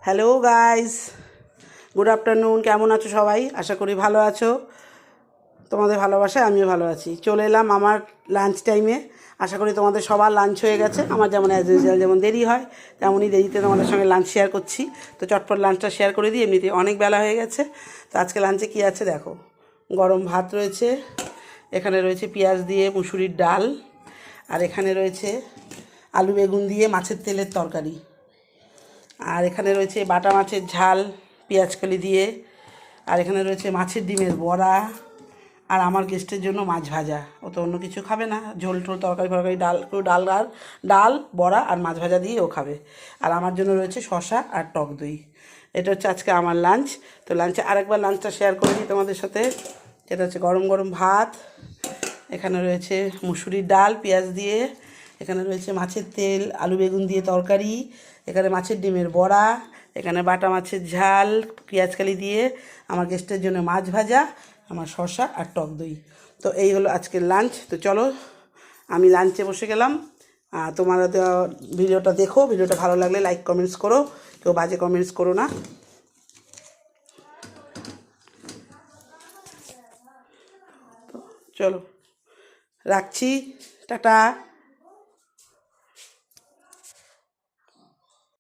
Hello guys, good afternoon. কেমন আছো সবাই? আশা করি ভালো আছো। তোমাদের ভালোবাসায় আমিও ভালো আছি। চলে এলাম আমার লাঞ্চ টাইমে। আশা করি তোমাদের সবার লাঞ্চ হয়ে গেছে। আমার যেমন অ্যাজ ইউজুয়াল যেমন দেরি হয়, তেমনই দেরিতে তোমাদের সঙ্গে লাঞ্চ শেয়ার করছি। তো চটপট লাঞ্চটা শেয়ার করে দিই, এমনিতে অনেক বেলা হয়ে গেছে। তো আজকে লাঞ্চে কী আছে দেখো। গরম ভাত রয়েছে, এখানে রয়েছে পেঁয়াজ দিয়ে মুসুরির ডাল, আর এখানে রয়েছে আলু বেগুন দিয়ে মাছের তেলের তরকারি, আর এখানে রয়েছে বাটা মাছের ঝাল পেঁয়াজকলি দিয়ে, আর এখানে রয়েছে মাছের ডিমের বড়া, আর আমার গেস্টের জন্য মাছ ভাজা। ও তো অন্য কিছু খাবে না, ঝোল টোল তরকারি ফরকারি ডাল, একটু ডাল আর ডাল বড়া আর মাছ ভাজা দিয়ে ও খাবে। আর আমার জন্য রয়েছে শসা আর টক দই। এটা হচ্ছে আজকে আমার লাঞ্চ। তো লাঞ্চে আরেকবার লাঞ্চটা শেয়ার করে দিই তোমাদের সাথে। যেটা হচ্ছে গরম গরম ভাত, এখানে রয়েছে মুসুরির ডাল পেঁয়াজ দিয়ে, এখানে রয়েছে মাছের তেল আলু বেগুন দিয়ে তরকারি, এখানে মাছের ডিমের বড়া, এখানে বাটা মাছের ঝাল পেঁয়াজকালি দিয়ে, আমার গেস্টের জন্য মাছ ভাজা, আমার শসা আর টক দই। তো এই হলো আজকের লাঞ্চ। তো চলো আমি লাঞ্চে বসে গেলাম। তোমরা ভিডিওটা দেখো, ভিডিওটা ভালো লাগলে লাইক কমেন্টস করো, কেউ বাজে কমেন্টস করো না। চলো রাখছি, টাটা।